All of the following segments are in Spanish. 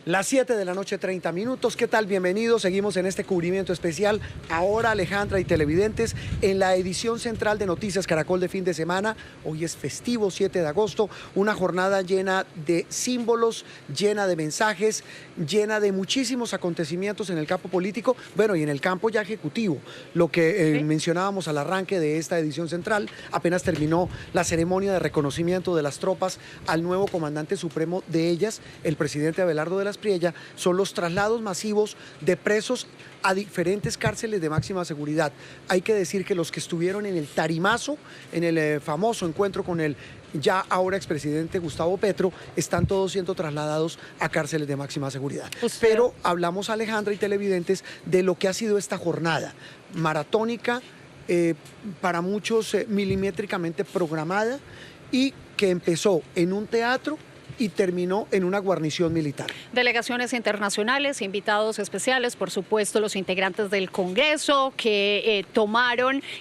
Las 7 de la noche, 30 minutos. ¿Qué tal? Bienvenidos. Seguimos en este cubrimiento especial. Ahora, Alejandra y televidentes, en la edición central de Noticias Caracol de fin de semana. Hoy es festivo, 7 de agosto. Una jornada llena de símbolos, llena de mensajes, llena de muchísimos acontecimientos en el campo político, bueno, y en el campo ya ejecutivo. Lo que mencionábamos al arranque de esta edición central, apenas terminó la ceremonia de reconocimiento de las tropas al nuevo comandante supremo de ellas, el presidente Abelardo de las Priella. Son los traslados masivos de presos a diferentes cárceles de máxima seguridad. Hay que decir que los que estuvieron en el Tarimazo, en el famoso encuentro con el ya ahora expresidente Gustavo Petro, están todos siendo trasladados a cárceles de máxima seguridad. Pero hablamos, Alejandra y televidentes, de lo que ha sido esta jornada maratónica, para muchos milimétricamente programada, y que empezó en un teatro y terminó en una guarnición militar. Delegaciones internacionales, invitados especiales, por supuesto, los integrantes del Congreso que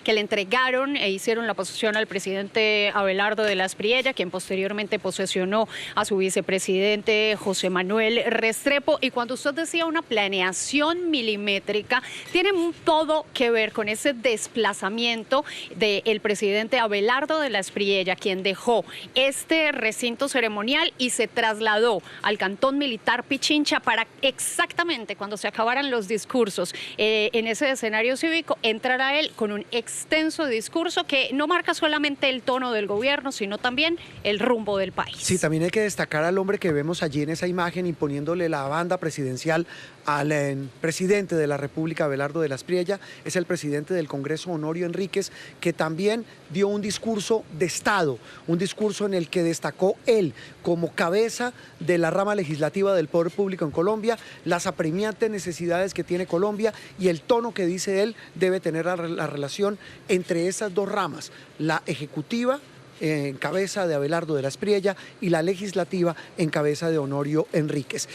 que le entregaron e hicieron la posesión al presidente Abelardo de las Priella, quien posteriormente posesionó a su vicepresidente José Manuel Restrepo. Y cuando usted decía una planeación milimétrica, tiene todo que ver con ese desplazamiento del presidente Abelardo de las Priella, quien dejó este recinto ceremonial y se trasladó al cantón militar Pichincha para exactamente cuando se acabaran los discursos en ese escenario cívico, entrar a él con un extenso discurso que no marca solamente el tono del gobierno, sino también el rumbo del país. Sí, también hay que destacar al hombre que vemos allí en esa imagen imponiéndole la banda presidencial al presidente de la República, Abelardo de las Priella. Es el presidente del Congreso, Honorio Enríquez, que también dio un discurso de Estado, un discurso en el que destacó él como cabeza de la rama legislativa del poder público en Colombia, las apremiantes necesidades que tiene Colombia y el tono que dice él debe tener la relación entre esas dos ramas, la ejecutiva en cabeza de Abelardo de las Priella y la legislativa en cabeza de Honorio Enríquez.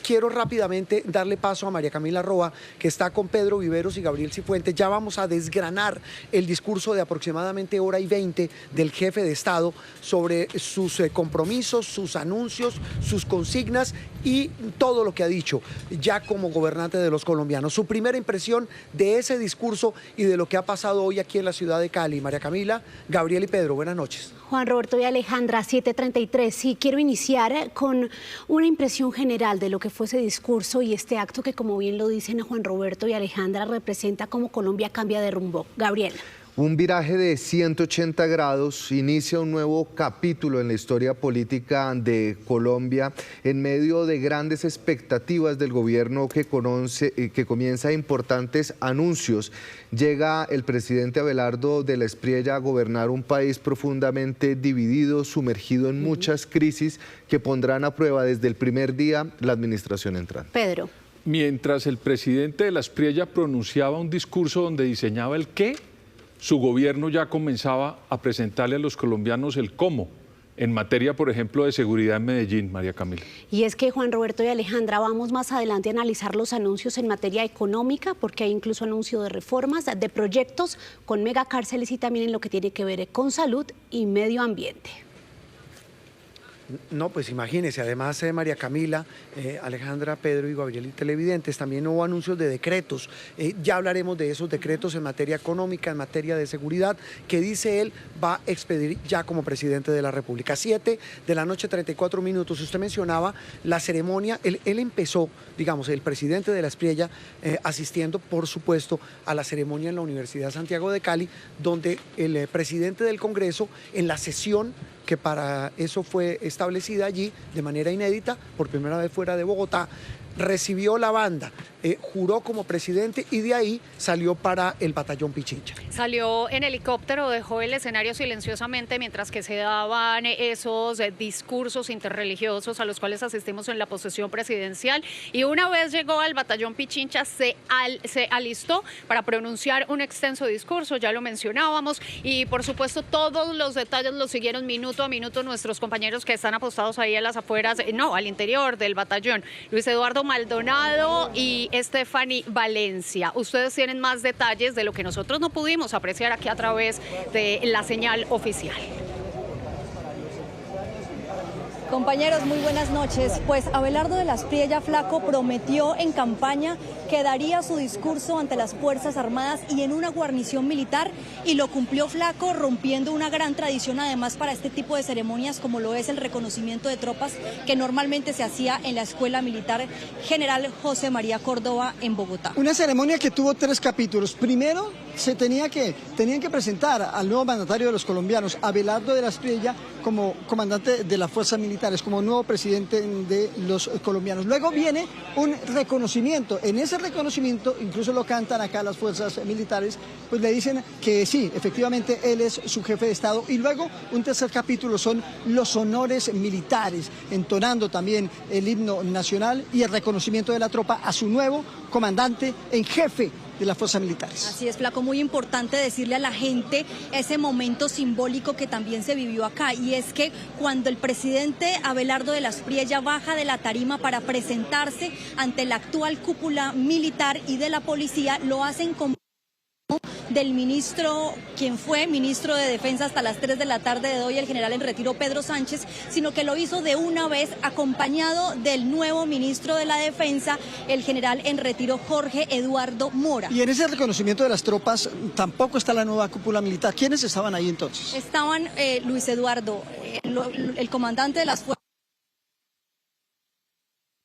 Quiero rápidamente darle paso a María Camila Roa, que está con Pedro Viveros y Gabriel Cifuentes. Ya vamos a desgranar el discurso de aproximadamente hora y 20 del jefe de Estado sobre sus compromisos, sus anuncios, sus consignas y todo lo que ha dicho ya como gobernante de los colombianos. Su primera impresión de ese discurso y de lo que ha pasado hoy aquí en la ciudad de Cali. María Camila, Gabriel y Pedro, buenas noches. Juan Roberto y Alejandra, 7:33. Sí, quiero iniciar con una impresión general de lo que fue ese discurso y este acto que, como bien lo dicen Juan Roberto y Alejandra, representa cómo Colombia cambia de rumbo. Gabriel. Un viraje de 180 grados inicia un nuevo capítulo en la historia política de Colombia en medio de grandes expectativas del gobierno que comienza importantes anuncios. Llega el presidente Abelardo de las Priella a gobernar un país profundamente dividido, sumergido en muchas crisis que pondrán a prueba desde el primer día la administración entrante. Pedro. Mientras el presidente de las Priella pronunciaba un discurso donde diseñaba el qué, su gobierno ya comenzaba a presentarle a los colombianos el cómo, en materia, por ejemplo, de seguridad en Medellín, María Camila. Y es que, Juan Roberto y Alejandra, vamos más adelante a analizar los anuncios en materia económica, porque hay incluso anuncio de reformas, de proyectos con megacárceles y también en lo que tiene que ver con salud y medio ambiente. No, pues imagínense, además María Camila, Alejandra, Pedro y Gabriel y televidentes, también hubo anuncios de decretos. Ya hablaremos de esos decretos en materia económica, en materia de seguridad, que dice él va a expedir ya como presidente de la República. 7 de la noche, 34 minutos. Usted mencionaba la ceremonia, él empezó, digamos, el presidente de las Priella, asistiendo, por supuesto, a la ceremonia en la Universidad Santiago de Cali, donde el presidente del Congreso, en la sesión que para eso fue establecida allí de manera inédita, por primera vez fuera de Bogotá, recibió la banda, juró como presidente y de ahí salió para el batallón Pichincha. Salió en helicóptero, dejó el escenario silenciosamente mientras que se daban esos discursos interreligiosos a los cuales asistimos en la posesión presidencial, y una vez llegó al batallón Pichincha se alistó para pronunciar un extenso discurso, ya lo mencionábamos, y por supuesto todos los detalles los siguieron minuto a minuto nuestros compañeros que están apostados ahí a las afueras, no, al interior del batallón. Luis Eduardo Maldonado y Stephanie Valencia. Ustedes tienen más detalles de lo que nosotros no pudimos apreciar aquí a través de la señal oficial. Compañeros, muy buenas noches. Pues Abelardo de las Priella Flaco prometió en campaña que daría su discurso ante las Fuerzas Armadas y en una guarnición militar, y lo cumplió Flaco, rompiendo una gran tradición además para este tipo de ceremonias, como lo es el reconocimiento de tropas que normalmente se hacía en la Escuela Militar General José María Córdoba en Bogotá. Una ceremonia que tuvo 3 capítulos. Primero, tenían que presentar al nuevo mandatario de los colombianos, Abelardo de las Priella, como comandante de las fuerzas militares, como nuevo presidente de los colombianos. Luego viene un reconocimiento. En ese reconocimiento, incluso lo cantan acá las fuerzas militares, pues le dicen que sí, efectivamente él es su jefe de Estado. Y luego un tercer capítulo son los honores militares, entonando también el himno nacional y el reconocimiento de la tropa a su nuevo comandante en jefe de las fuerzas militares. Así es, Flaco, muy importante decirle a la gente ese momento simbólico que también se vivió acá, y es que cuando el presidente Abelardo de las Priella baja de la tarima para presentarse ante la actual cúpula militar y de la policía, lo hacen con del ministro, quien fue ministro de Defensa hasta las 3 de la tarde de hoy, el general en retiro Pedro Sánchez, sino que lo hizo de una vez acompañado del nuevo ministro de la Defensa, el general en retiro Jorge Eduardo Mora. Y en ese reconocimiento de las tropas tampoco está la nueva cúpula militar. ¿Quiénes estaban ahí entonces? Estaban Luis Eduardo, el comandante de las fuerzas,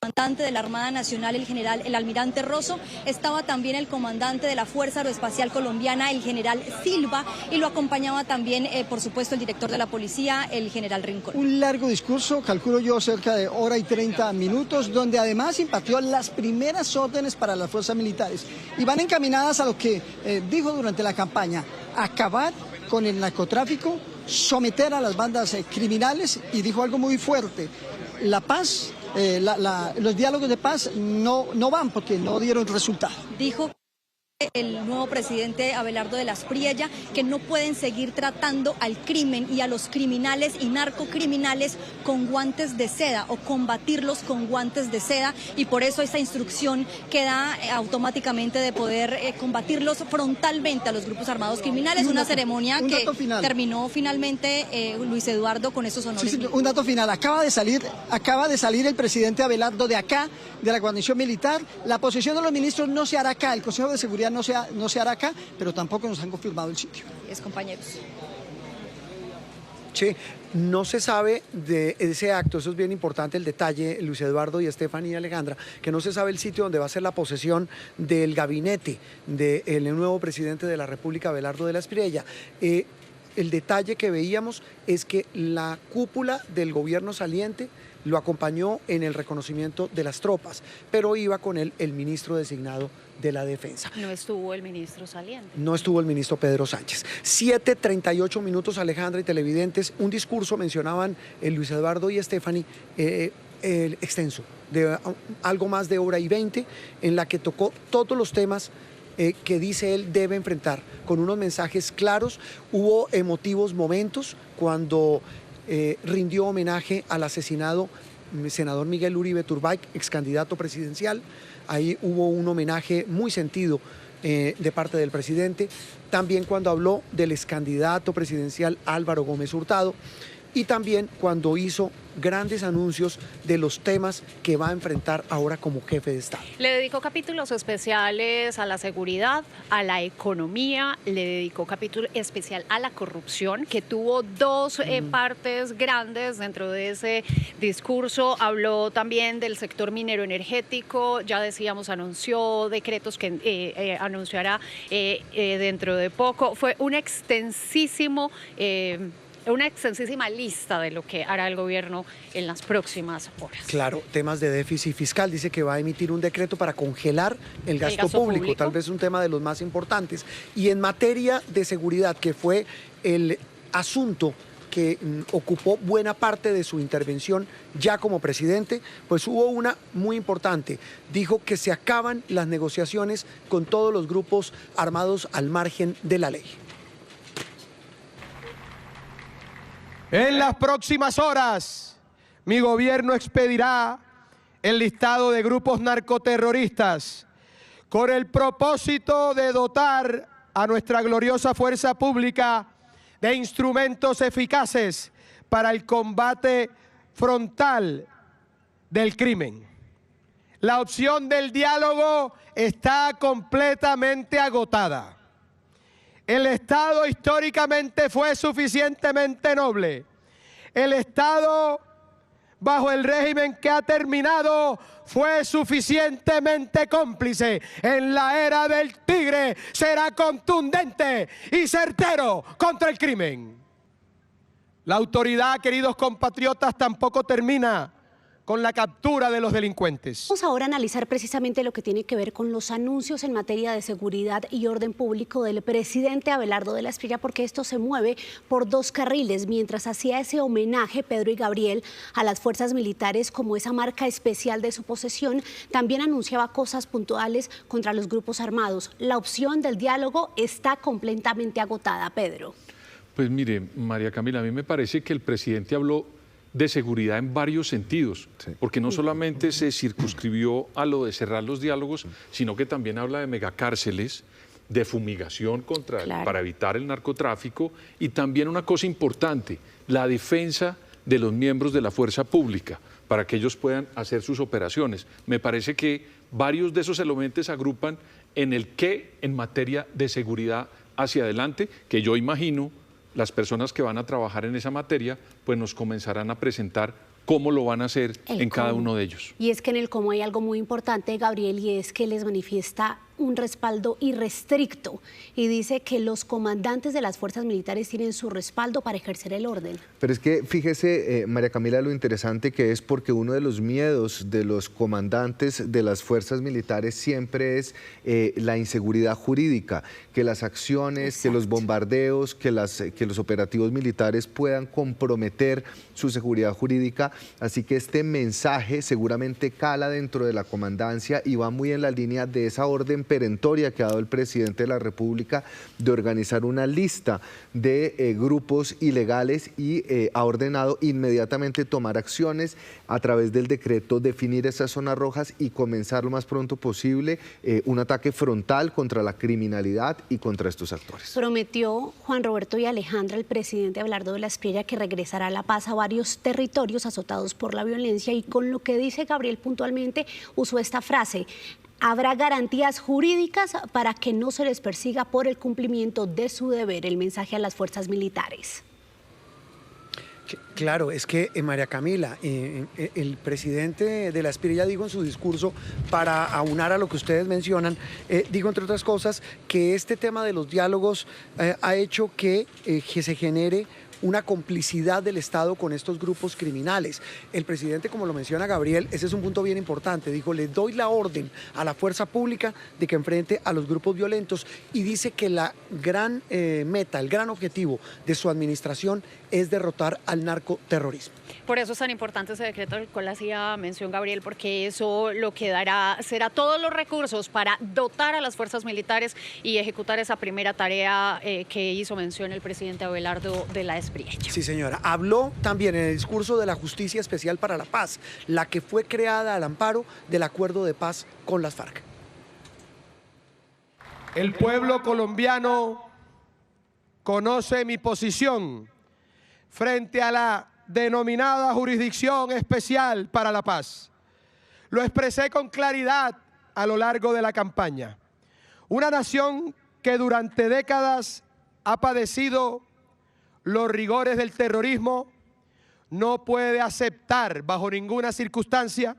comandante de la Armada Nacional, el almirante Rosso, estaba también el comandante de la Fuerza Aeroespacial Colombiana, el general Silva, y lo acompañaba también, por supuesto, el director de la policía, el general Rincón. Un largo discurso, calculo yo cerca de 1:30, donde además impartió las primeras órdenes para las fuerzas militares, y van encaminadas a lo que dijo durante la campaña: acabar con el narcotráfico, someter a las bandas criminales, y dijo algo muy fuerte: la paz, los diálogos de paz no van porque no dieron resultado. Dijo el nuevo presidente Abelardo de las Priella que no pueden seguir tratando al crimen y a los criminales y narcocriminales con guantes de seda, o combatirlos con guantes de seda, y por eso esta instrucción que da automáticamente de poder combatirlos frontalmente a los grupos armados criminales. Una ceremonia que terminó finalmente Luis Eduardo con esos honores. Sí, un dato final: acaba de salir el presidente Abelardo de acá, de la guarnición militar. La posesión de los ministros no se hará acá, el Consejo de Seguridad no se hará acá, pero tampoco nos han confirmado el sitio. Compañeros. Sí, no se sabe de ese acto, eso es bien importante el detalle, Luis Eduardo y Estefanía y Alejandra, que no se sabe el sitio donde va a ser la posesión del gabinete del nuevo presidente de la República, Abelardo de las Priella. El detalle que veíamos es que la cúpula del gobierno saliente lo acompañó en el reconocimiento de las tropas, pero iba con él el ministro designado de la Defensa. No estuvo el ministro saliente. No estuvo el ministro Pedro Sánchez. 7:38, Alejandra y televidentes. Un discurso, mencionaban Luis Eduardo y Stephanie, extenso, de algo más de 1:20, en la que tocó todos los temas que dice él debe enfrentar, con unos mensajes claros. Hubo emotivos momentos cuando rindió homenaje al asesinado senador Miguel Uribe Turbay, ex candidato presidencial. Ahí hubo un homenaje muy sentido de parte del presidente. También cuando habló del ex candidato presidencial Álvaro Gómez Hurtado, y también cuando hizo grandes anuncios de los temas que va a enfrentar ahora como jefe de Estado. Le dedicó capítulos especiales a la seguridad, a la economía, le dedicó capítulo especial a la corrupción, que tuvo dos partes grandes dentro de ese discurso. Habló también del sector minero energético, ya decíamos, anunció decretos que anunciará dentro de poco. Fue un una extensísima lista de lo que hará el gobierno en las próximas horas. Claro, temas de déficit fiscal. Dice que va a emitir un decreto para congelar el gasto público, tal vez un tema de los más importantes. Y en materia de seguridad, que fue el asunto que ocupó buena parte de su intervención ya como presidente, pues hubo una muy importante. Dijo que se acaban las negociaciones con todos los grupos armados al margen de la ley. En las próximas horas, mi gobierno expedirá el listado de grupos narcoterroristas con el propósito de dotar a nuestra gloriosa fuerza pública de instrumentos eficaces para el combate frontal del crimen. La opción del diálogo está completamente agotada. El Estado históricamente fue suficientemente noble. El Estado, bajo el régimen que ha terminado, fue suficientemente cómplice. En la era del tigre será contundente y certero contra el crimen. La autoridad, queridos compatriotas, tampoco termina con la captura de los delincuentes. Vamos ahora a analizar precisamente lo que tiene que ver con los anuncios en materia de seguridad y orden público del presidente Abelardo de la Espriella, porque esto se mueve por dos carriles. Mientras hacía ese homenaje, Pedro y Gabriel, a las fuerzas militares como esa marca especial de su posesión, también anunciaba cosas puntuales contra los grupos armados. La opción del diálogo está completamente agotada, Pedro. Pues mire, María Camila, a mí me parece que el presidente habló de seguridad en varios sentidos, porque no solamente se circunscribió a lo de cerrar los diálogos, sino que también habla de megacárceles, de fumigación para evitar el narcotráfico, y también una cosa importante, la defensa de los miembros de la fuerza pública, para que ellos puedan hacer sus operaciones. Me parece que varios de esos elementos agrupan en el qué en materia de seguridad hacia adelante, que yo imagino las personas que van a trabajar en esa materia, pues nos comenzarán a presentar cómo lo van a hacer en cada uno de ellos. Y es que en el cómo hay algo muy importante, Gabriel, y es que les manifiesta un respaldo irrestricto y dice que los comandantes de las fuerzas militares tienen su respaldo para ejercer el orden. Pero es que fíjese, María Camila, lo interesante que es, porque uno de los miedos de los comandantes de las fuerzas militares siempre es la inseguridad jurídica, que las acciones, que los bombardeos, que los operativos militares puedan comprometer su seguridad jurídica. Así que este mensaje seguramente cala dentro de la comandancia y va muy en la línea de esa orden perentoria que ha dado el presidente de la República de organizar una lista de grupos ilegales y ha ordenado inmediatamente tomar acciones a través del decreto, definir esas zonas rojas y comenzar lo más pronto posible un ataque frontal contra la criminalidad y contra estos actores. Prometió Juan Roberto y Alejandra, el presidente Abelardo de la Espriella, que regresará la paz a varios territorios azotados por la violencia, y con lo que dice Gabriel puntualmente usó esta frase: habrá garantías jurídicas para que no se les persiga por el cumplimiento de su deber. El mensaje a las fuerzas militares. Claro, es que María Camila, el presidente de la Espriella dijo en su discurso, para aunar a lo que ustedes mencionan, dijo entre otras cosas que este tema de los diálogos ha hecho que se genere una complicidad del Estado con estos grupos criminales. El presidente, como lo menciona Gabriel, ese es un punto bien importante, dijo: le doy la orden a la fuerza pública de que enfrente a los grupos violentos, y dice que la gran meta, el gran objetivo de su administración es derrotar al narcoterrorismo. Por eso es tan importante ese decreto del cual hacía mención Gabriel, porque eso lo que dará será todos los recursos para dotar a las fuerzas militares y ejecutar esa primera tarea que hizo mención el presidente Abelardo de la Espriella. Sí, señora. Habló también en el discurso de la Justicia Especial para la Paz, la que fue creada al amparo del acuerdo de paz con las FARC. El pueblo colombiano conoce mi posición frente a la denominada Jurisdicción Especial para la Paz. Lo expresé con claridad a lo largo de la campaña. Una nación que durante décadas ha padecido los rigores del terrorismo no puede aceptar bajo ninguna circunstancia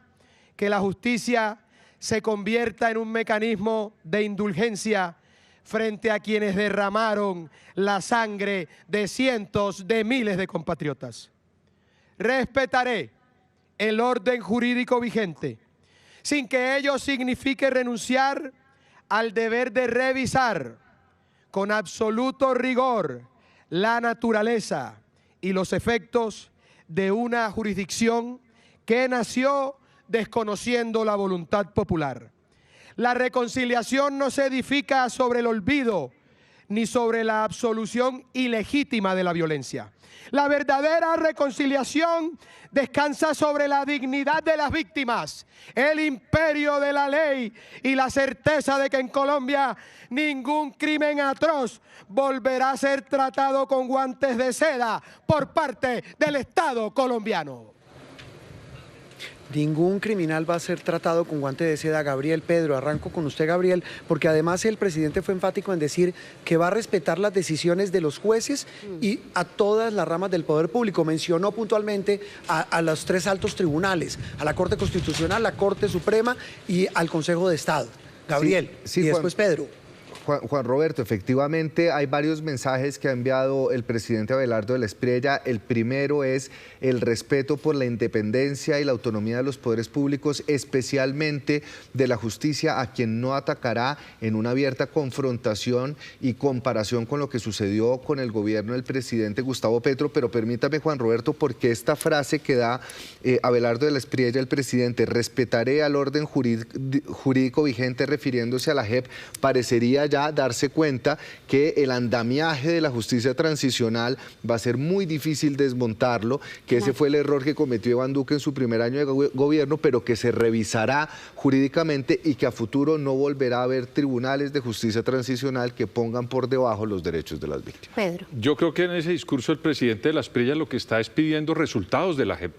que la justicia se convierta en un mecanismo de indulgencia frente a quienes derramaron la sangre de cientos de miles de compatriotas. Respetaré el orden jurídico vigente, sin que ello signifique renunciar al deber de revisar con absoluto rigor la naturaleza y los efectos de una jurisdicción que nació desconociendo la voluntad popular. La reconciliación no se edifica sobre el olvido ni sobre la absolución ilegítima de la violencia. La verdadera reconciliación descansa sobre la dignidad de las víctimas, el imperio de la ley y la certeza de que en Colombia ningún crimen atroz volverá a ser tratado con guantes de seda por parte del Estado colombiano. Ningún criminal va a ser tratado con guante de seda. Gabriel, Pedro, arranco con usted, Gabriel, porque además el presidente fue enfático en decir que va a respetar las decisiones de los jueces y a todas las ramas del poder público. Mencionó puntualmente a los 3 altos tribunales, a la Corte Constitucional, la Corte Suprema y al Consejo de Estado. Gabriel, sí, y después Pedro. Juan Roberto, efectivamente hay varios mensajes que ha enviado el presidente Abelardo de la Espriella. El primero es el respeto por la independencia y la autonomía de los poderes públicos, especialmente de la justicia, a quien no atacará en una abierta confrontación y comparación con lo que sucedió con el gobierno del presidente Gustavo Petro. Pero permítame, Juan Roberto, porque esta frase que da Abelardo de la Espriella, el presidente, respetaré al orden jurídico vigente, refiriéndose a la JEP, parecería ya darse cuenta que el andamiaje de la justicia transicional va a ser muy difícil desmontarlo, que ese fue el error que cometió Iván Duque en su primer año de gobierno, pero que se revisará jurídicamente y que a futuro no volverá a haber tribunales de justicia transicional que pongan por debajo los derechos de las víctimas. Pedro. Yo creo que en ese discurso el presidente de la Espriella lo que está es pidiendo resultados de la JEP.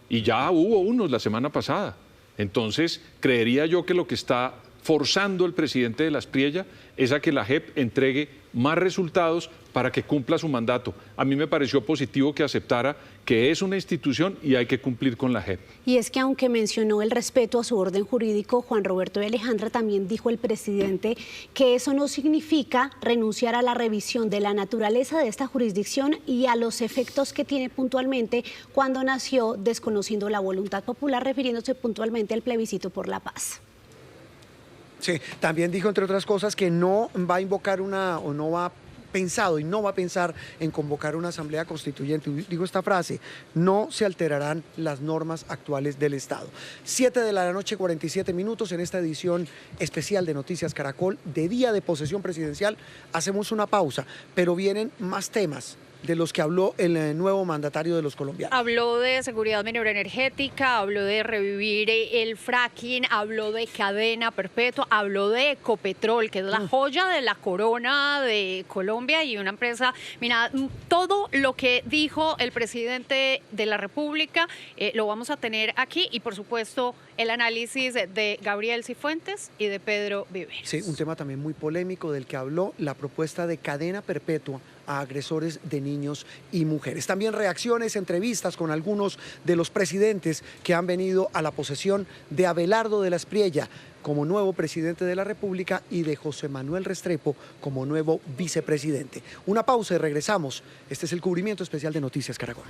Y ya hubo unos la semana pasada. Entonces, creería yo que lo que está forzando el presidente de la Espriella es a que la JEP entregue más resultados para que cumpla su mandato. A mí me pareció positivo que aceptara que es una institución y hay que cumplir con la JEP. Y es que aunque mencionó el respeto a su orden jurídico, Juan Roberto y Alejandra, también dijo el presidente que eso no significa renunciar a la revisión de la naturaleza de esta jurisdicción y a los efectos que tiene puntualmente cuando nació, desconociendo la voluntad popular, refiriéndose puntualmente al plebiscito por la paz. Sí, también dijo, entre otras cosas, que no va a invocar no va a pensar en convocar una asamblea constituyente. Digo esta frase: no se alterarán las normas actuales del Estado. 7:47 p.m. en esta edición especial de Noticias Caracol, de día de posesión presidencial. Hacemos una pausa, pero vienen más temas de los que habló el nuevo mandatario de los colombianos. Habló de seguridad minera energética, habló de revivir el fracking, habló de cadena perpetua, habló de Ecopetrol, que es la joya de la corona de Colombia y una empresa, mira, todo lo que dijo el presidente de la República lo vamos a tener aquí, y por supuesto el análisis de Gabriel Cifuentes y de Pedro Viveros. Sí, un tema también muy polémico del que habló, la propuesta de cadena perpetua a agresores de niños y mujeres. También reacciones, entrevistas con algunos de los presidentes que han venido a la posesión de Abelardo de la Espriella como nuevo presidente de la República y de José Manuel Restrepo como nuevo vicepresidente. Una pausa y regresamos. Este es el cubrimiento especial de Noticias Caracol.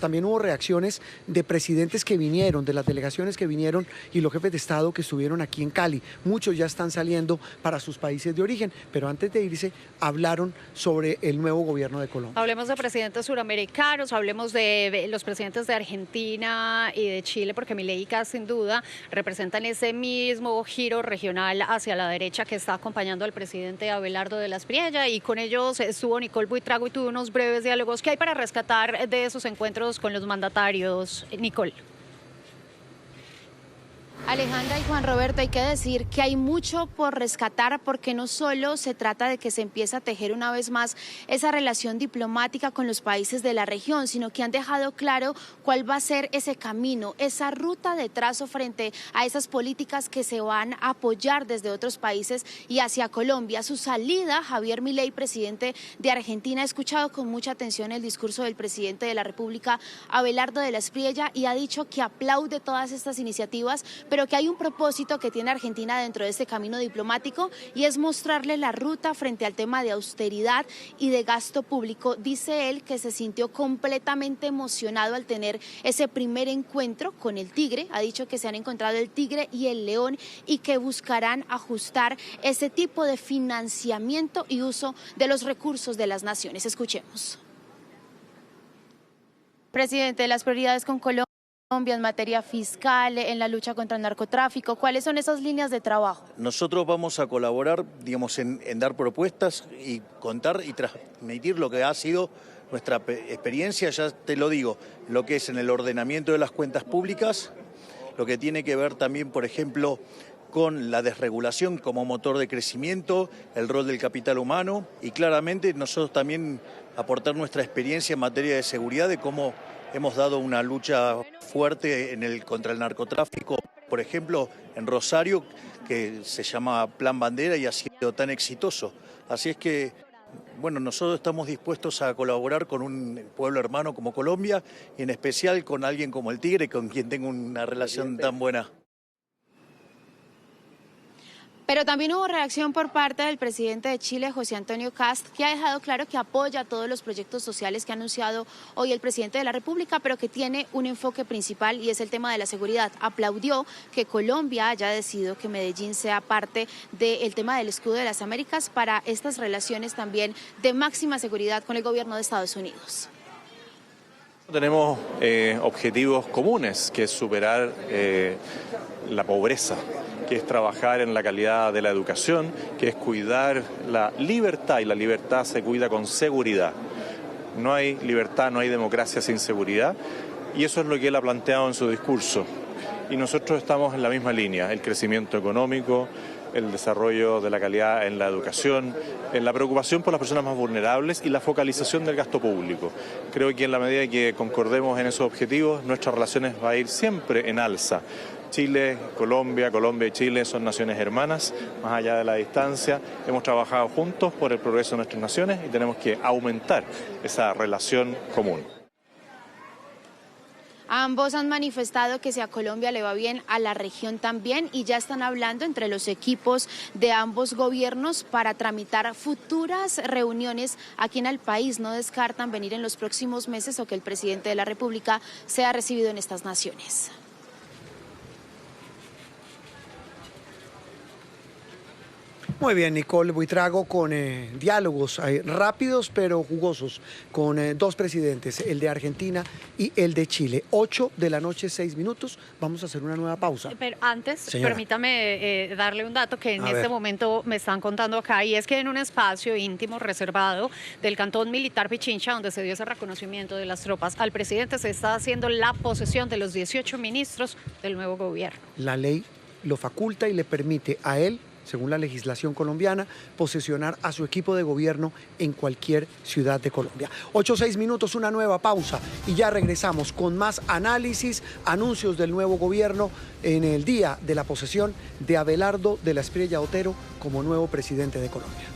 También hubo reacciones de presidentes que vinieron, de las delegaciones que vinieron y los jefes de Estado que estuvieron aquí en Cali. Muchos ya están saliendo para sus países de origen, pero antes de irse hablaron sobre el nuevo gobierno de Colombia. Hablemos de presidentes suramericanos, hablemos de los presidentes de Argentina y de Chile, porque Milei y Kast sin duda representan ese mismo giro regional hacia la derecha que está acompañando al presidente Abelardo de la Espriella, y con ellos estuvo Nicole Buitrago y tuvo unos breves diálogos. ¿Qué hay para rescatar de esos encuentros con los mandatarios, Nicole? Alejandra y Juan Roberto, hay que decir que hay mucho por rescatar, porque no solo se trata de que se empiece a tejer una vez más esa relación diplomática con los países de la región, sino que han dejado claro cuál va a ser ese camino, esa ruta de trazo frente a esas políticas que se van a apoyar desde otros países y hacia Colombia. Su salida, Javier Milei, presidente de Argentina, ha escuchado con mucha atención el discurso del presidente de la República, Abelardo de la Espriella, y ha dicho que aplaude todas estas iniciativas, pero que hay un propósito que tiene Argentina dentro de este camino diplomático, y es mostrarle la ruta frente al tema de austeridad y de gasto público. Dice él que se sintió completamente emocionado al tener ese primer encuentro con el tigre. Ha dicho que se han encontrado el tigre y el león y que buscarán ajustar ese tipo de financiamiento y uso de los recursos de las naciones. Escuchemos. Presidente, las prioridades con Colombia en materia fiscal, en la lucha contra el narcotráfico, ¿cuáles son esas líneas de trabajo? Nosotros vamos a colaborar, digamos, en dar propuestas y contar y transmitir lo que ha sido nuestra experiencia, ya te lo digo, lo que es en el ordenamiento de las cuentas públicas, lo que tiene que ver también, por ejemplo, con la desregulación como motor de crecimiento, el rol del capital humano y claramente nosotros también aportar nuestra experiencia en materia de seguridad, de cómo hemos dado una lucha fuerte contra el narcotráfico, por ejemplo, en Rosario, que se llama Plan Bandera y ha sido tan exitoso. Así es que, bueno, nosotros estamos dispuestos a colaborar con un pueblo hermano como Colombia y en especial con alguien como el Tigre, con quien tengo una relación tan buena. Pero también hubo reacción por parte del presidente de Chile, José Antonio Kast, que ha dejado claro que apoya todos los proyectos sociales que ha anunciado hoy el presidente de la República, pero que tiene un enfoque principal y es el tema de la seguridad. Aplaudió que Colombia haya decidido que Medellín sea parte del tema del escudo de las Américas para estas relaciones también de máxima seguridad con el gobierno de Estados Unidos. Tenemos objetivos comunes, que es superar la pobreza, que es trabajar en la calidad de la educación, que es cuidar la libertad, y la libertad se cuida con seguridad. No hay libertad, no hay democracia sin seguridad, y eso es lo que él ha planteado en su discurso. Y nosotros estamos en la misma línea: el crecimiento económico, el desarrollo de la calidad en la educación, en la preocupación por las personas más vulnerables y la focalización del gasto público. Creo que en la medida que concordemos en esos objetivos, nuestras relaciones va a ir siempre en alza. Chile, Colombia y Chile son naciones hermanas, más allá de la distancia. Hemos trabajado juntos por el progreso de nuestras naciones y tenemos que aumentar esa relación común. Ambos han manifestado que si a Colombia le va bien, a la región también, y ya están hablando entre los equipos de ambos gobiernos para tramitar futuras reuniones aquí en el país. No descartan venir en los próximos meses o que el presidente de la República sea recibido en estas naciones. Muy bien, Nicole Buitrago, con diálogos rápidos pero jugosos con dos presidentes, el de Argentina y el de Chile. 8 de la noche, 6 minutos. Vamos a hacer una nueva pausa. Pero antes, Señora, permítame darle un dato que en este momento me están contando acá, y es que en un espacio íntimo reservado del Cantón Militar Pichincha, donde se dio ese reconocimiento de las tropas al presidente, se está haciendo la posesión de los 18 ministros del nuevo gobierno. La ley lo faculta y le permite a él, según la legislación colombiana, posesionar a su equipo de gobierno en cualquier ciudad de Colombia. 8-6 minutos, una nueva pausa y ya regresamos con más análisis, anuncios del nuevo gobierno en el día de la posesión de Abelardo de la Espriella Otero como nuevo presidente de Colombia.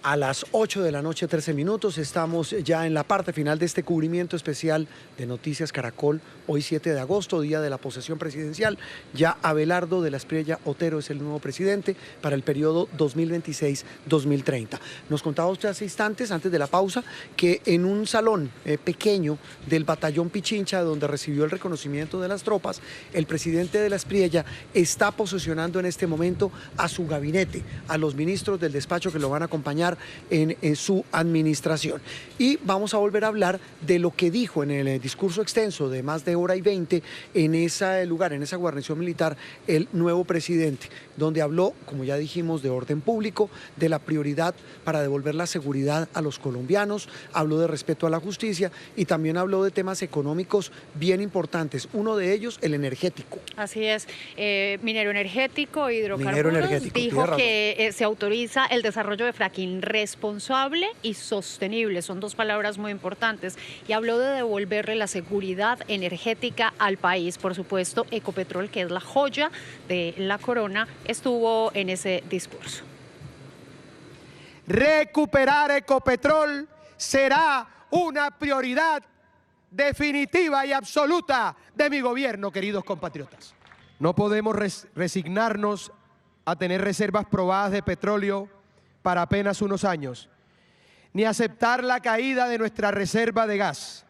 A las 8 de la noche, 13 minutos, estamos ya en la parte final de este cubrimiento especial de Noticias Caracol. Hoy 7 de agosto, día de la posesión presidencial. Ya Abelardo de la Espriella Otero es el nuevo presidente para el periodo 2026-2030. Nos contaba usted hace instantes, antes de la pausa, que en un salón pequeño del batallón Pichincha, donde recibió el reconocimiento de las tropas, el presidente de la Espriella está posesionando en este momento a su gabinete, a los ministros del despacho que lo van a acompañar en su administración. Y vamos a volver a hablar de lo que dijo en el discurso extenso de más de hora y 20 en ese lugar, en esa guarnición militar, el nuevo presidente, donde habló, como ya dijimos, de orden público, de la prioridad para devolver la seguridad a los colombianos, habló de respeto a la justicia y también habló de temas económicos bien importantes, uno de ellos el energético. Así es, minero energético, hidrocarburos, dijo que se autoriza el desarrollo de fracking responsable y sostenible, son dos palabras muy importantes, y habló de devolverle la seguridad energética al país. Por supuesto, Ecopetrol, que es la joya de la corona, estuvo en ese discurso. Recuperar Ecopetrol será una prioridad definitiva y absoluta de mi gobierno, queridos compatriotas. No podemos resignarnos a tener reservas probadas de petróleo para apenas unos años, ni aceptar la caída de nuestra reserva de gas.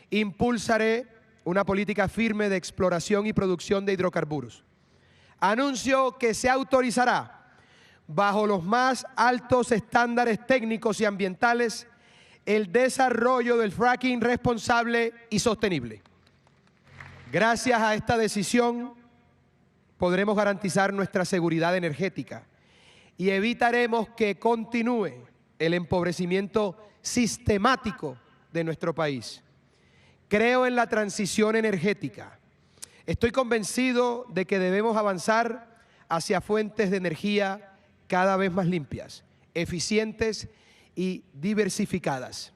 Impulsaré una política firme de exploración y producción de hidrocarburos. Anuncio que se autorizará, bajo los más altos estándares técnicos y ambientales, el desarrollo del fracking responsable y sostenible. Gracias a esta decisión podremos garantizar nuestra seguridad energética y evitaremos que continúe el empobrecimiento sistemático de nuestro país. Creo en la transición energética. Estoy convencido de que debemos avanzar hacia fuentes de energía cada vez más limpias, eficientes y diversificadas.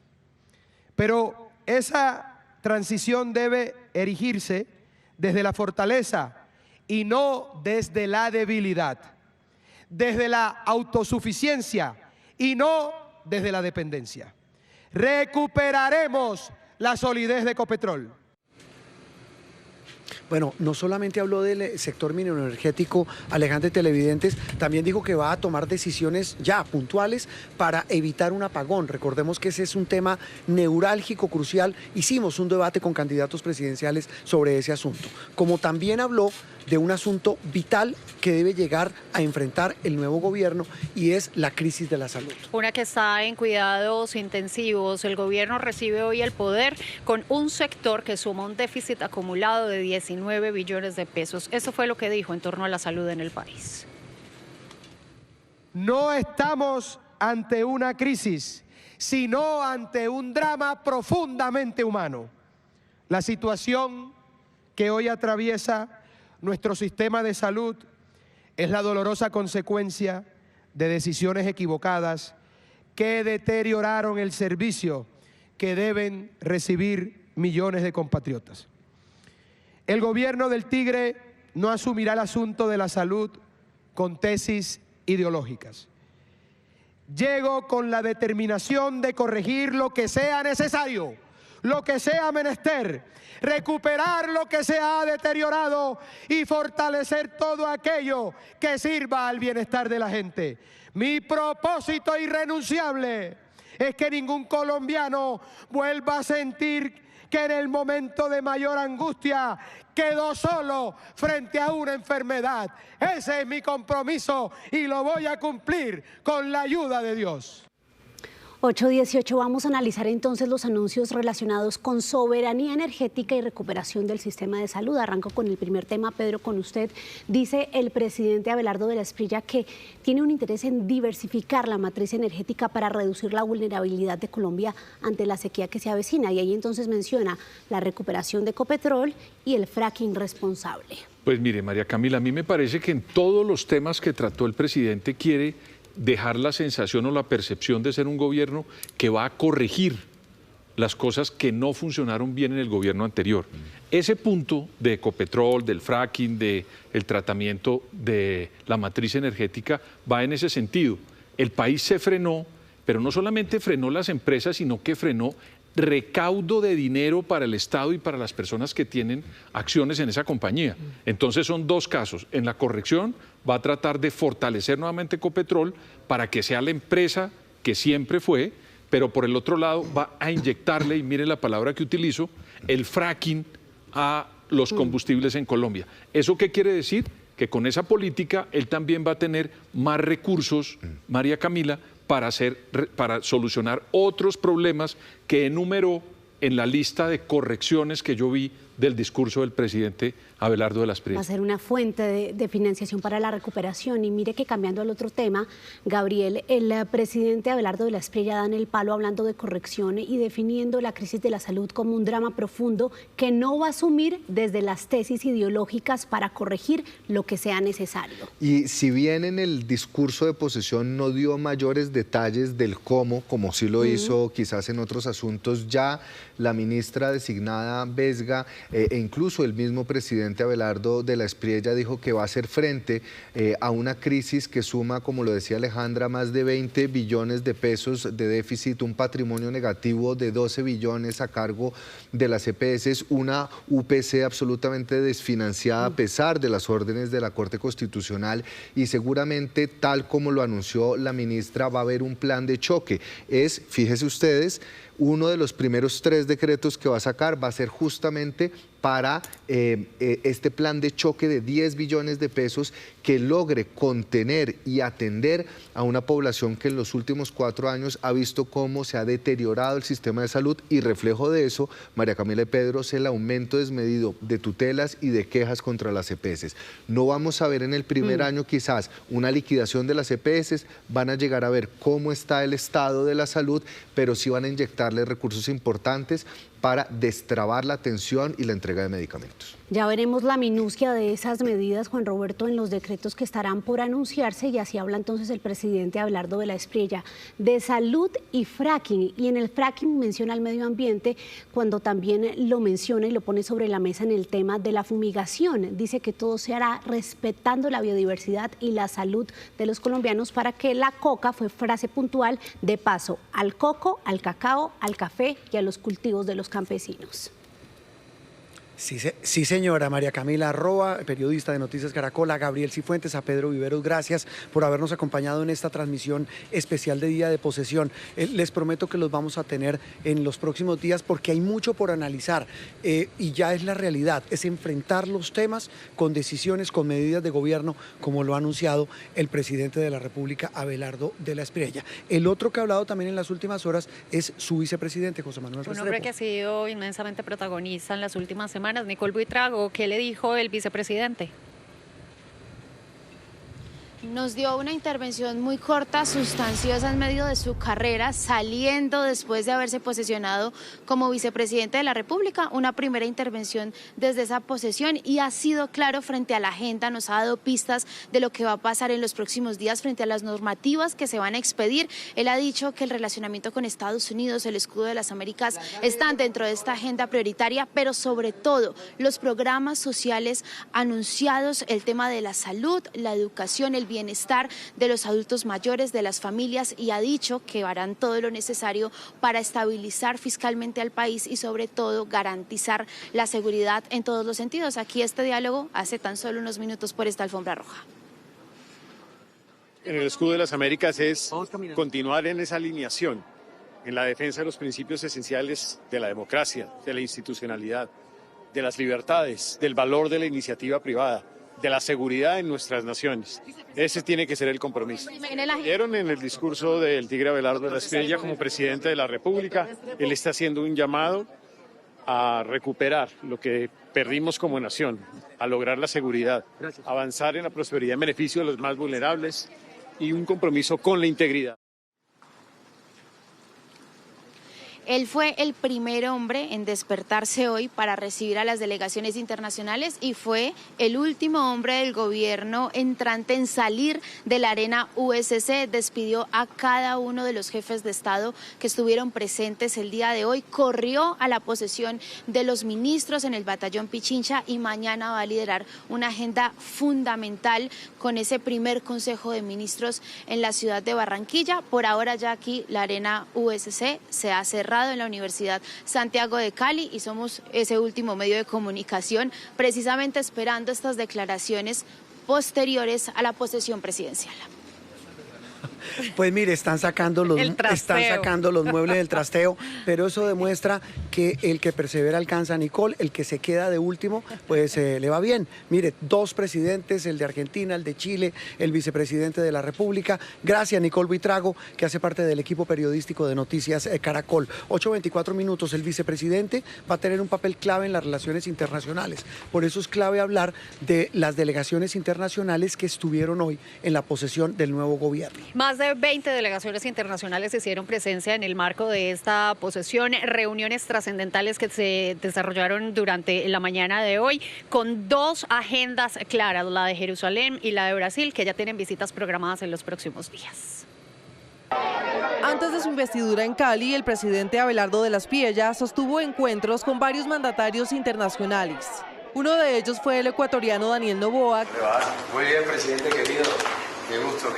Pero esa transición debe erigirse desde la fortaleza y no desde la debilidad, desde la autosuficiencia y no desde la dependencia. Recuperaremos la solidez de Ecopetrol. Bueno, no solamente habló del sector minero energético, Alejandra, televidentes, también dijo que va a tomar decisiones ya puntuales para evitar un apagón. Recordemos que ese es un tema neurálgico, crucial. Hicimos un debate con candidatos presidenciales sobre ese asunto. Como también habló de un asunto vital que debe llegar a enfrentar el nuevo gobierno, y es la crisis de la salud. Una que está en cuidados intensivos. El gobierno recibe hoy el poder con un sector que suma un déficit acumulado de 19 billones de pesos. Eso fue lo que dijo en torno a la salud en el país. No estamos ante una crisis, sino ante un drama profundamente humano. La situación que hoy atraviesa nuestro sistema de salud es la dolorosa consecuencia de decisiones equivocadas que deterioraron el servicio que deben recibir millones de compatriotas. El gobierno del Tigre no asumirá el asunto de la salud con tesis ideológicas. Llego con la determinación de corregir lo que sea necesario, lo que sea menester, recuperar lo que se ha deteriorado y fortalecer todo aquello que sirva al bienestar de la gente. Mi propósito irrenunciable es que ningún colombiano vuelva a sentir que en el momento de mayor angustia quedó solo frente a una enfermedad. Ese es mi compromiso y lo voy a cumplir con la ayuda de Dios. 8:18, vamos a analizar entonces los anuncios relacionados con soberanía energética y recuperación del sistema de salud. Arranco con el primer tema, Pedro, con usted. Dice el presidente Abelardo de la Espriella que tiene un interés en diversificar la matriz energética para reducir la vulnerabilidad de Colombia ante la sequía que se avecina. Y ahí entonces menciona la recuperación de Ecopetrol y el fracking responsable. Pues mire, María Camila, a mí me parece que en todos los temas que trató el presidente quiere dejar la sensación o la percepción de ser un gobierno que va a corregir las cosas que no funcionaron bien en el gobierno anterior. Ese punto de Ecopetrol, del fracking, del tratamiento de la matriz energética va en ese sentido. El país se frenó, pero no solamente frenó las empresas, sino que frenó recaudo de dinero para el Estado y para las personas que tienen acciones en esa compañía. Entonces son dos casos. En la corrección va a tratar de fortalecer nuevamente Ecopetrol para que sea la empresa que siempre fue, pero por el otro lado va a inyectarle, y mire la palabra que utilizo, el fracking a los combustibles en Colombia. ¿Eso qué quiere decir? Que con esa política él también va a tener más recursos, María Camila, para solucionar otros problemas que enumeró en la lista de correcciones que yo vi del discurso del presidente Abelardo de la Espriella. Va a ser una fuente de financiación para la recuperación. Y mire que cambiando al otro tema, Gabriel, el presidente Abelardo de la Espriella da en el palo hablando de corrección y definiendo la crisis de la salud como un drama profundo que no va a asumir desde las tesis ideológicas para corregir lo que sea necesario. Y si bien en el discurso de posesión no dio mayores detalles del cómo, como sí lo hizo quizás en otros asuntos, ya la ministra designada Vesga e incluso el mismo presidente Abelardo de la Espriella dijo que va a hacer frente a una crisis que suma, como lo decía Alejandra, más de 20 billones de pesos de déficit, un patrimonio negativo de 12 billones a cargo de las EPS, una UPC absolutamente desfinanciada a pesar de las órdenes de la Corte Constitucional, y seguramente, tal como lo anunció la ministra, va a haber un plan de choque. Fíjese ustedes, uno de los primeros 3 decretos que va a sacar va a ser justamente para este plan de choque de 10 billones de pesos que logre contener y atender a una población que en los últimos 4 años ha visto cómo se ha deteriorado el sistema de salud, y reflejo de eso, María Camila y Pedro, es el aumento desmedido de tutelas y de quejas contra las EPS. No vamos a ver en el primer año quizás una liquidación de las EPS, van a llegar a ver cómo está el estado de la salud, pero sí van a inyectarle recursos importantes para destrabar la atención y la entrega de medicamentos. Ya veremos la minucia de esas medidas, Juan Roberto, en los decretos que estarán por anunciarse, y así habla entonces el presidente Abelardo de la Espriella de salud y fracking. Y en el fracking menciona el medio ambiente, cuando también lo menciona y lo pone sobre la mesa en el tema de la fumigación. Dice que todo se hará respetando la biodiversidad y la salud de los colombianos, para que la coca, fue frase puntual, de paso al coco, al cacao, al café y a los cultivos de los campesinos. Sí, señora. María Camila Roa, periodista de Noticias Caracol, a Gabriel Cifuentes, a Pedro Viveros, gracias por habernos acompañado en esta transmisión especial de Día de Posesión. Les prometo que los vamos a tener en los próximos días, porque hay mucho por analizar y ya es la realidad, es enfrentar los temas con decisiones, con medidas de gobierno, como lo ha anunciado el presidente de la República, Abelardo de la Espriella. El otro que ha hablado también en las últimas horas es su vicepresidente, José Manuel Restrepo. Un hombre que ha sido inmensamente protagonista en las últimas semanas. Nicole Buitrago, ¿qué le dijo el vicepresidente? Nos dio una intervención muy corta, sustanciosa en medio de su carrera, saliendo después de haberse posesionado como vicepresidente de la República, una primera intervención desde esa posesión, y ha sido claro frente a la agenda, nos ha dado pistas de lo que va a pasar en los próximos días frente a las normativas que se van a expedir. Él ha dicho que el relacionamiento con Estados Unidos, el escudo de las Américas, están dentro de esta agenda prioritaria, pero sobre todo los programas sociales anunciados, el tema de la salud, la educación, el bienestar de los adultos mayores, de las familias, y ha dicho que harán todo lo necesario para estabilizar fiscalmente al país y sobre todo garantizar la seguridad en todos los sentidos. Aquí este diálogo hace tan solo unos minutos por esta alfombra roja. En el escudo de las Américas es continuar en esa alineación, en la defensa de los principios esenciales de la democracia, de la institucionalidad, de las libertades, del valor de la iniciativa privada, de la seguridad en nuestras naciones. Ese tiene que ser el compromiso. Vieron en el discurso del tigre Abelardo de la Espriella como presidente de la República, él está haciendo un llamado a recuperar lo que perdimos como nación, a lograr la seguridad, avanzar en la prosperidad en beneficio de los más vulnerables y un compromiso con la integridad. Él fue el primer hombre en despertarse hoy para recibir a las delegaciones internacionales y fue el último hombre del gobierno entrante en salir de la arena USC. Despidió a cada uno de los jefes de Estado que estuvieron presentes el día de hoy. Corrió a la posesión de los ministros en el batallón Pichincha y mañana va a liderar una agenda fundamental con ese primer Consejo de Ministros en la ciudad de Barranquilla. Por ahora ya aquí la arena USC se ha cerrado en la Universidad Santiago de Cali y somos ese último medio de comunicación precisamente esperando estas declaraciones posteriores a la posesión presidencial. Pues mire, están sacando los muebles del trasteo, pero eso demuestra que el que persevera alcanza, Nicole, el que se queda de último, pues le va bien. Mire, 2 presidentes, el de Argentina, el de Chile, el vicepresidente de la República. Gracias, Nicole Buitrago, que hace parte del equipo periodístico de Noticias Caracol. 8:24 minutos, el vicepresidente va a tener un papel clave en las relaciones internacionales. Por eso es clave hablar de las delegaciones internacionales que estuvieron hoy en la posesión del nuevo gobierno. Más de 20 delegaciones internacionales hicieron presencia en el marco de esta posesión, reuniones trascendentales que se desarrollaron durante la mañana de hoy, con 2 agendas claras, la de Jerusalén y la de Brasil, que ya tienen visitas programadas en los próximos días. Antes de su investidura en Cali, el presidente Abelardo de la Espriella sostuvo encuentros con varios mandatarios internacionales. Uno de ellos fue el ecuatoriano Daniel Noboa. Muy bien, presidente querido. Qué gusto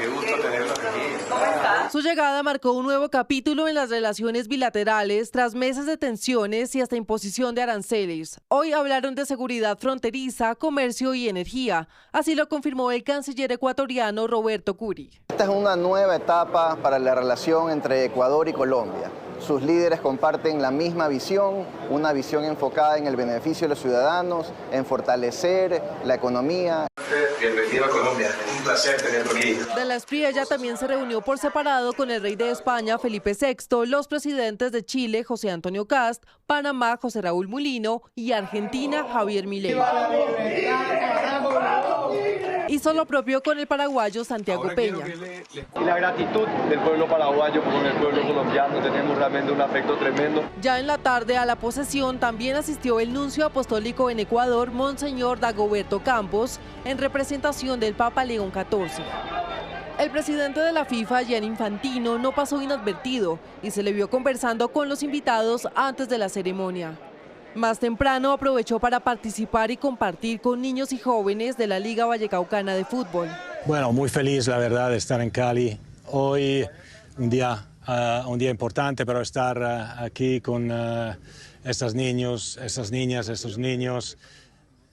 tenerlo aquí. Su llegada marcó un nuevo capítulo en las relaciones bilaterales tras meses de tensiones y hasta imposición de aranceles. Hoy hablaron de seguridad fronteriza, comercio y energía. Así lo confirmó el canciller ecuatoriano Roberto Curi. Esta es una nueva etapa para la relación entre Ecuador y Colombia. sus líderes comparten la misma visión, una visión enfocada en el beneficio de los ciudadanos, en fortalecer la economía. Bienvenido a Colombia, es un placer tenerlo aquí. De la Espriella también se reunió por separado con el rey de España, Felipe VI, los presidentes de Chile, José Antonio Kast, Panamá, José Raúl Mulino y Argentina, Javier Milei. Hizo lo propio con el paraguayo Santiago Peña. Y la gratitud del pueblo paraguayo con el pueblo colombiano, tenemos realmente un afecto tremendo. Ya en la tarde a la posesión también asistió el nuncio apostólico en Ecuador, Monseñor Dagoberto Campos, en representación del Papa León XIV. El presidente de la FIFA, Gianni Infantino, no pasó inadvertido y se le vio conversando con los invitados antes de la ceremonia. Más temprano aprovechó para participar y compartir con niños y jóvenes de la Liga Vallecaucana de Fútbol. Bueno, muy feliz, la verdad, de estar en Cali. Hoy un día importante para estar aquí con estos niños, estas niñas, estos niños.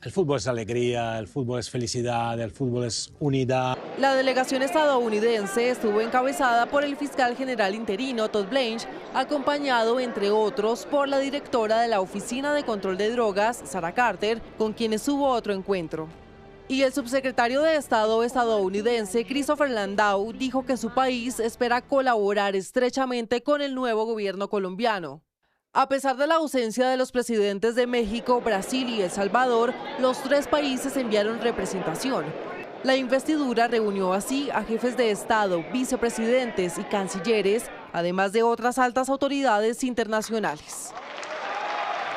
El fútbol es alegría, el fútbol es felicidad, el fútbol es unidad. La delegación estadounidense estuvo encabezada por el fiscal general interino Todd Blanche, acompañado, entre otros, por la directora de la Oficina de Control de Drogas, Sarah Carter, con quienes hubo otro encuentro. Y el subsecretario de Estado estadounidense, Christopher Landau, dijo que su país espera colaborar estrechamente con el nuevo gobierno colombiano. A pesar de la ausencia de los presidentes de México, Brasil y El Salvador, los tres países enviaron representación. La investidura reunió así a jefes de Estado, vicepresidentes y cancilleres, además de otras altas autoridades internacionales.